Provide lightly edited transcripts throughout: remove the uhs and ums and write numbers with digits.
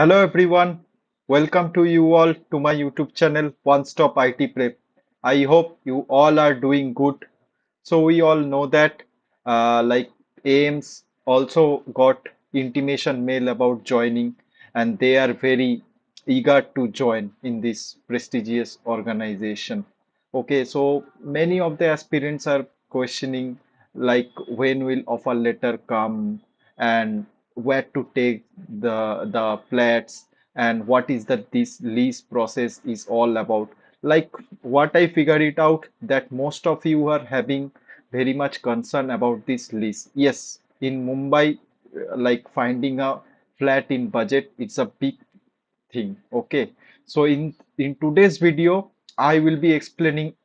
Hello everyone, welcome to you all to my YouTube channel One Stop IT Prep. I hope you all are doing good. So we all know that AIMS also got intimation mail about joining and they are very eager to join in this prestigious organization. Okay, so many of the aspirants are questioning like when will offer letter come and where to take the flats and what is that this lease process is all about. Like what I figured it out that most of you are having very much concern about this lease. Yes, in Mumbai, like finding a flat in budget, it's a big thing. Okay, so in today's video, I will be explaining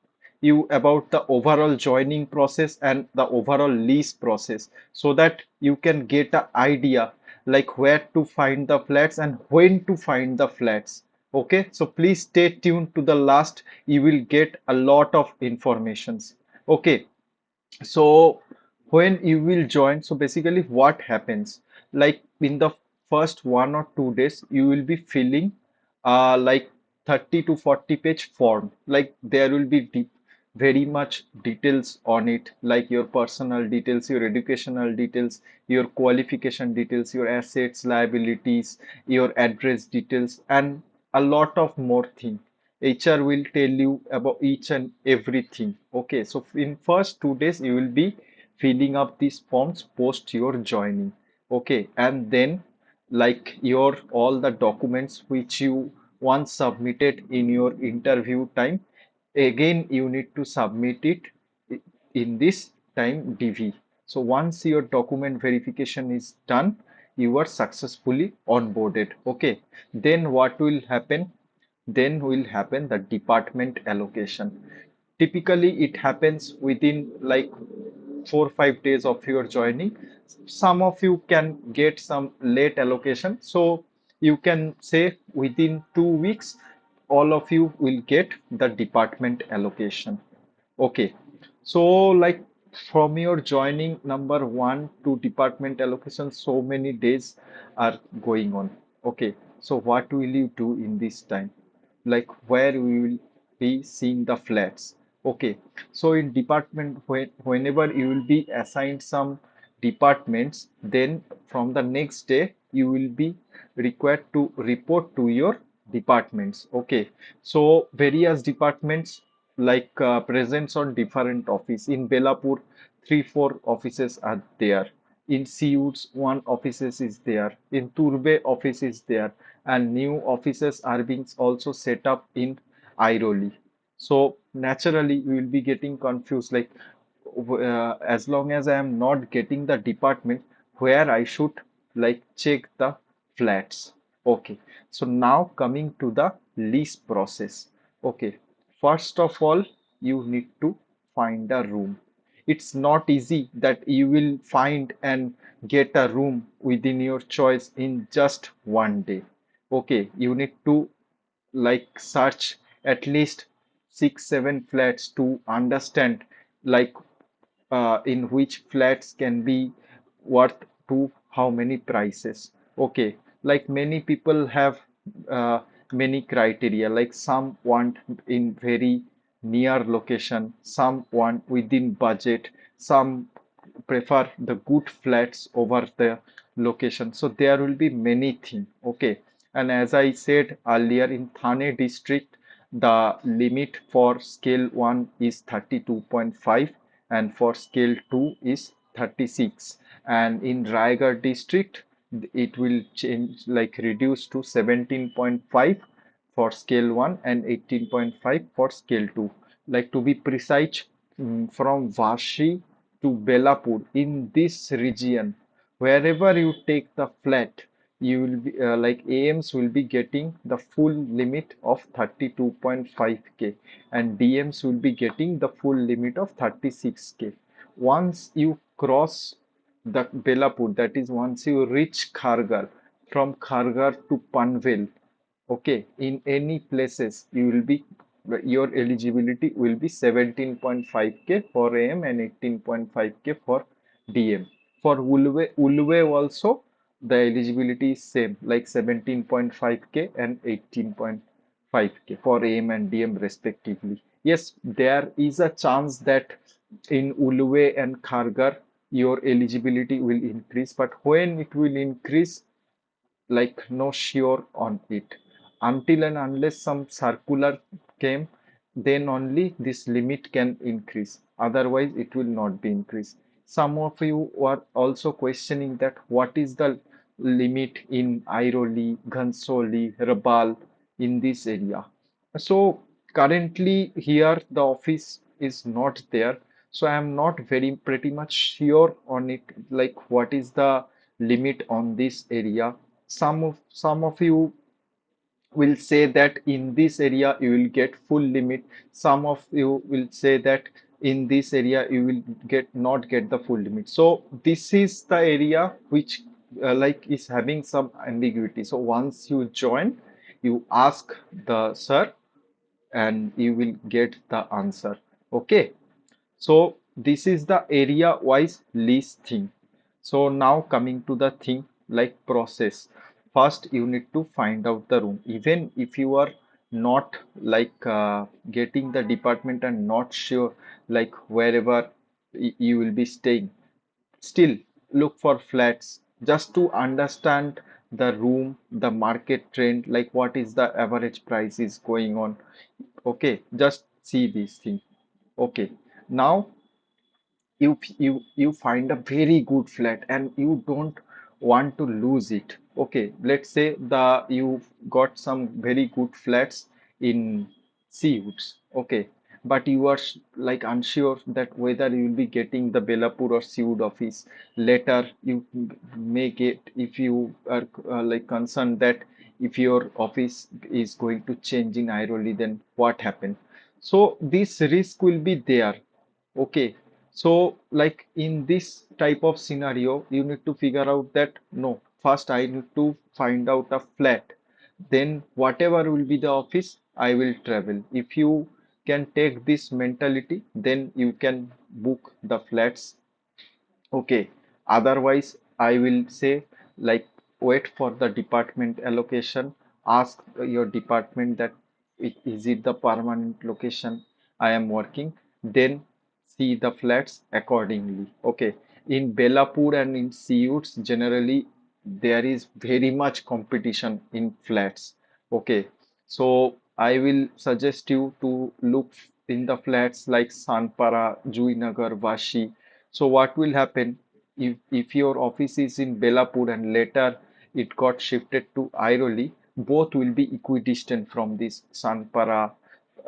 you about the overall joining process and the overall lease process so that you can get an idea like where to find the flats and when to find the flats. Okay, so please stay tuned to the last. You will get a lot of informations. Okay, so when you will join, so basically what happens, like in the first 1 or 2 days, you will be filling like 30 to 40 page form. Like there will be deep, very much details on it, like your personal details, your educational details, your qualification details, your assets, liabilities, your address details, and a lot of more things. HR will tell you about each and everything. Okay, so in first 2 days you will be filling up these forms post your joining. Okay, and then like your all the documents which you once submitted in your interview time, again you need to submit it in this time DV. So once your document verification is done, you are successfully onboarded. Okay, then what will happen? Then will happen the department allocation. Typically it happens within like 4 or 5 days of your joining. Some of you can get some late allocation, so you can say within 2 weeks all of you will get the department allocation. Okay, so like from your joining number one to department allocation, so many days are going on. Okay, so what will you do in this time? Like where we will be seeing the flats. Okay, so in department, whenever you will be assigned some departments, then from the next day you will be required to report to your departments. Okay, so various departments like presence on different office. In Belapur, 3 4 offices are there. In Siuts, one offices is there. In Turbe, office is there, and new offices are being also set up in Airoli. So naturally, we will be getting confused. Like as long as I am not getting the department where I should like check the flats. Okay, so now coming to the lease process. Okay, first of all, you need to find a room. It's not easy that you will find and get a room within your choice in just one day. Okay, you need to like search at least 6 7 flats to understand like in which flats can be worth to how many prices. Okay, like many people have uh, many criteria, like some want in very near location, some want within budget, some prefer the good flats over the location. So there will be many things. Okay, and as I said earlier, in Thane district the limit for scale 1 is 32.5 and for scale 2 is 36, and in Raigad district it will change like reduce to 17.5 for scale 1 and 18.5 for scale 2. Like to be precise, from Vashi to Belapur in this region, wherever you take the flat, you will be like AMs will be getting the full limit of 32.5K and DMs will be getting the full limit of 36K. Once you cross the Belapur, that is once you reach Khargar, from Khargar to Panvel, okay, in any places you will be your eligibility will be 17.5K for AM and 18.5K for DM. For Ulve also the eligibility is same, like 17.5K and 18.5K for AM and DM respectively. Yes, there is a chance that in Ulue and Khargar your eligibility will increase, but when it will increase, like no sure on it. Until and unless some circular came, then only this limit can increase. Otherwise, it will not be increased. Some of you are also questioning that what is the limit in Airoli, Ghansoli, Rabal in this area. So currently here the office is not there. So I am not very pretty much sure on it, like what is the limit on this area. Some of you will say that in this area you will get full limit. Some of you will say that in this area you will get not get the full limit. So this is the area which like is having some ambiguity. So once you join, you ask the sir and you will get the answer. Okay. So this is the area wise lease thing. So now coming to the thing like process. First you need to find out the room. Even if you are not like getting the department and not sure like wherever you will be staying, still look for flats just to understand the room, the market trend, like what is the average price is going on. Okay, just see these things. Okay, now you find a very good flat and you don't want to lose it. Okay, let's say you got some very good flats in Seawoods. Okay, but you are like unsure that whether you will be getting the Belapur or Seawood office. Later you may get, if you are like concerned that if your office is going to change in Airoli, then what happened? So this risk will be there. Okay, so like in this type of scenario, you need to figure out that no, first I need to find out a flat. Then whatever will be the office, I will travel. If you can take this mentality, then you can book the flats. Okay, otherwise, I will say like wait for the department allocation. Ask your department that is it the permanent location I am working. Then see the flats accordingly. Okay, in Belapur and in Seawoods, generally there is very much competition in flats. Okay, so I will suggest you to look in the flats like Sanpara, Juinagar, Vashi. So what will happen if your office is in Belapur and later it got shifted to Airoli, both will be equidistant from this Sanpara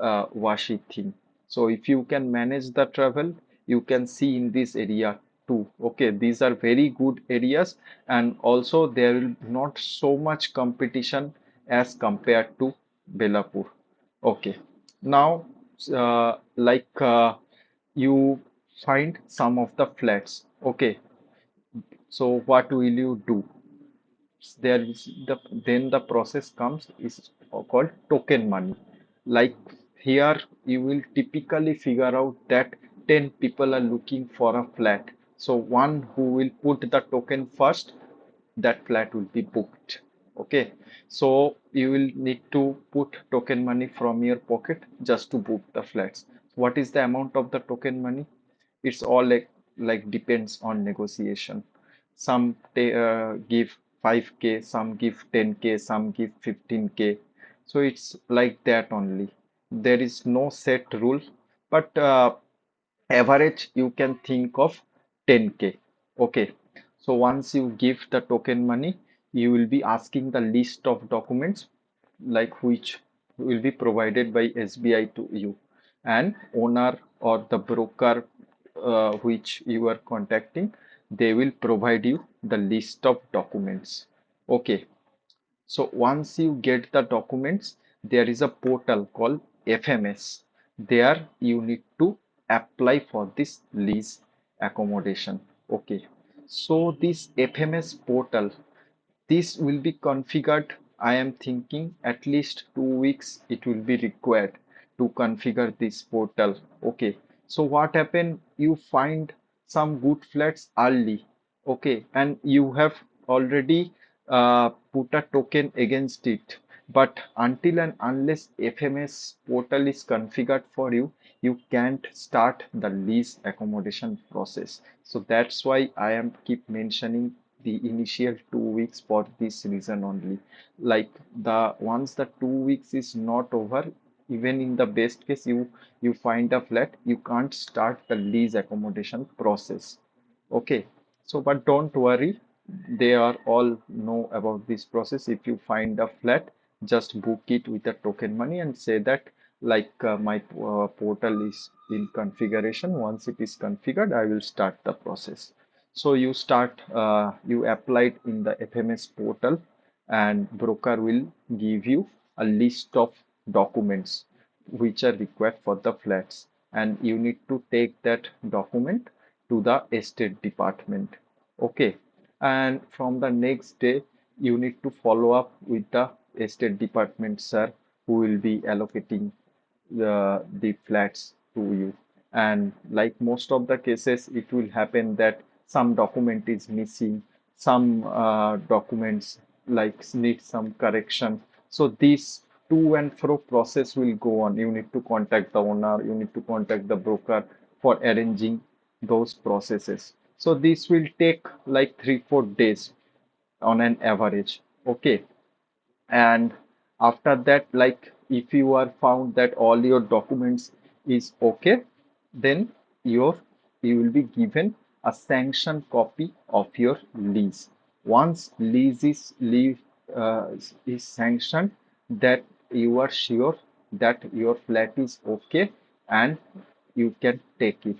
Vashi thing. So if you can manage the travel, you can see in this area too. Okay, these are very good areas and also there will not so much competition as compared to Belapur. Okay, now you find some of the flats. Okay, so what will you do? There is then the process comes is called token money. Like here, you will typically figure out that 10 people are looking for a flat. So one who will put the token first, that flat will be booked. Okay, so you will need to put token money from your pocket just to book the flats. What is the amount of the token money? It's all like depends on negotiation. Some give 5K, some give 10K, some give 15K. So it's like that only. There is no set rule, but average you can think of 10K. Okay, so once you give the token money, you will be asking the list of documents like which will be provided by SBI to you, and owner or the broker which you are contacting, they will provide you the list of documents. Okay, so once you get the documents, there is a portal called FMS. There you need to apply for this lease accommodation. Okay. So this FMS portal, this will be configured. I am thinking at least 2 weeks it will be required to configure this portal. Okay. So what happened? You find some good flats early. Okay. And you have already put a token against it. But until and unless FMS portal is configured for you, you can't start the lease accommodation process. So that's why I am keep mentioning the initial 2 weeks for this reason only. Like the once the 2 weeks is not over, even in the best case you find a flat, you can't start the lease accommodation process. Okay, so but don't worry, they are all know about this process. If you find a flat, just book it with a token money and say that like my portal is in configuration. Once it is configured, I will start the process. So you start, you apply it in the FMS portal, and broker will give you a list of documents which are required for the flats, and you need to take that document to the estate department. Okay, and from the next day you need to follow up with the estate department sir, who will be allocating the flats to you. And like most of the cases, it will happen that some document is missing, some documents like need some correction. So this to and fro process will go on. You need to contact the owner, you need to contact the broker for arranging those processes. So this will take like 3 4 days on an average. Okay, and after that, like if you are found that all your documents is okay, then your you will be given a sanctioned copy of your lease. Once lease is sanctioned, that you are sure that your flat is okay and you can take it.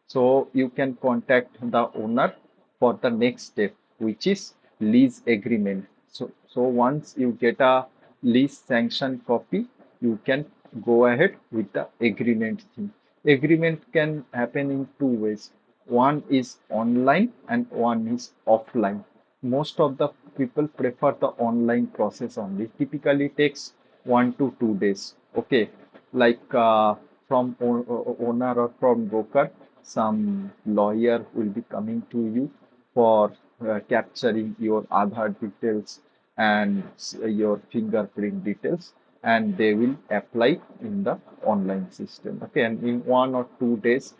So you can contact the owner for the next step, which is lease agreement. So once you get a lease sanction copy, you can go ahead with the agreement thing. Agreement can happen in two ways. One is online and one is offline. Most of the people prefer the online process only. Typically takes 1 to 2 days. Okay, like from owner or from broker, some lawyer will be coming to you for capturing your Aadhaar details and your fingerprint details, and they will apply in the online system. Okay, and in 1 or 2 days,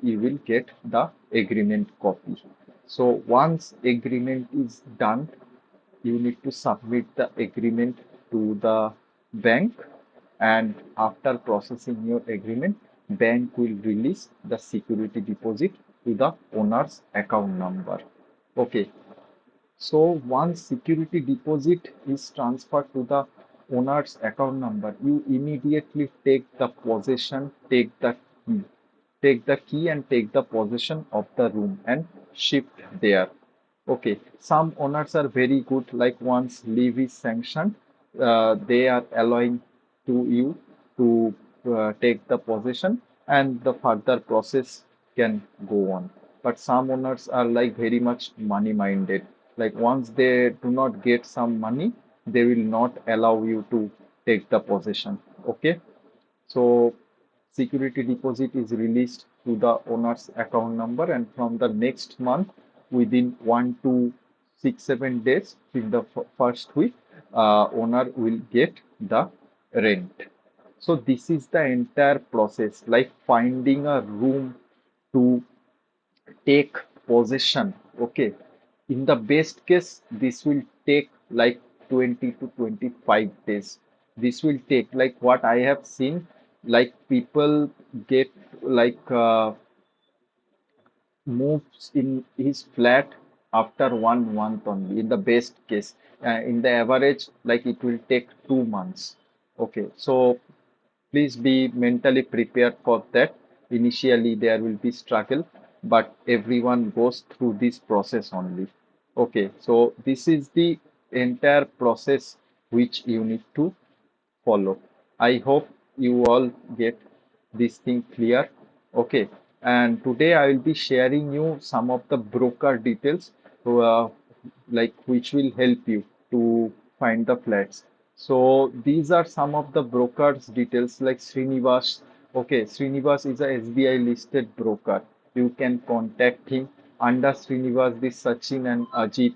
you will get the agreement copy. So once agreement is done, you need to submit the agreement to the bank, and after processing your agreement, bank will release the security deposit to the owner's account number. Okay, so once security deposit is transferred to the owner's account number, you immediately take the key and take the possession of the room and shift there. Okay, some owners are very good, like once leave is sanctioned, they are allowing to you to take the possession and the further process can go on. But some owners are like very much money minded. Like once they do not get some money, they will not allow you to take the possession. Okay, so security deposit is released to the owner's account number, and from the next month, within 1 to 6 7 days, in the first week, owner will get the rent. So this is the entire process, like finding a room to take possession. Okay, in the best case, this will take like 20 to 25 days. This will take, like what I have seen, like people get like moves in his flat after 1 month only, in the best case. In the average, like it will take 2 months. Okay, so please be mentally prepared for that. Initially, there will be struggle, but everyone goes through this process only. Okay, so this is the entire process which you need to follow. I hope you all get this thing clear. Okay, and today I will be sharing you some of the broker details, uh, like which will help you to find the flats. So these are some of the brokers details, like Srinivas. Okay, Srinivas is a SBI listed broker. You can contact him. Under Srinivas, this Sachin and Ajit.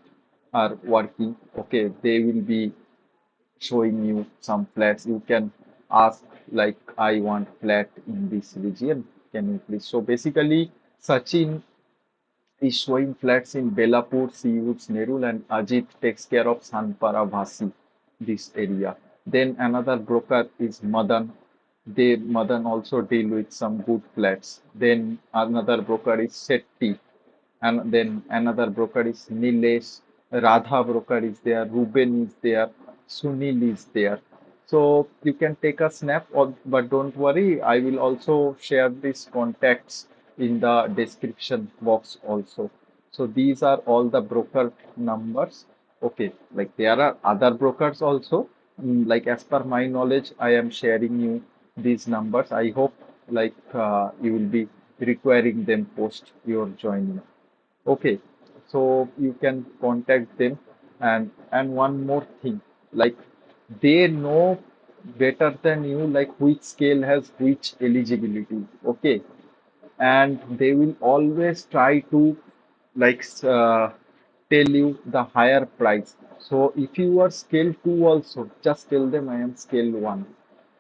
are working. Okay, they will be showing you some flats. You can ask like, I want flat in this region. Can you please? So basically, Sachin is showing flats in Belapur, Seawoods, Nerul, and Ajit takes care of Sanpara Bhasi, this area. Then another broker is Madan. Madan also deal with some good flats. Then another broker is Shetty, and then another broker is Nilesh, Radha broker is there, Ruben is there, Sunil is there. So you can take a snap, but don't worry, I will also share these contacts in the description box also. So these are all the broker numbers. Okay, like there are other brokers also. Like as per my knowledge, I am sharing you these numbers. I hope like you will be requiring them post your joining. Okay, so you can contact them, and one more thing, like they know better than you like which scale has which eligibility. Okay, and they will always try to like tell you the higher price. So if you are scale 2 also, just tell them I am scale 1.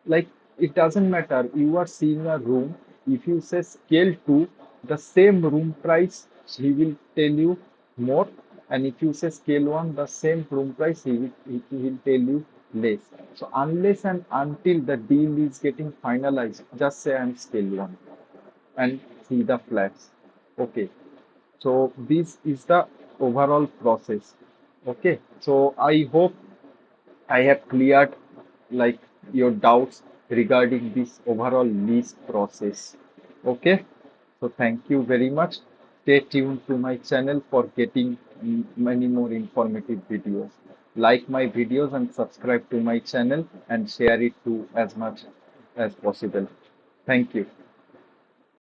Like it doesn't matter. You are seeing a room. If you say scale 2, the same room price he will tell you more. And if you say scale 1, the same room price he will tell you less. So unless and until the deal is getting finalized, just say I'm scale 1 and see the flats. Okay, so this is the overall process. Okay, so I hope I have cleared like your doubts regarding this overall lease process. Okay, so thank you very much. Stay tuned to my channel for getting many more informative videos. Like my videos and subscribe to my channel and share it to as much as possible. Thank you.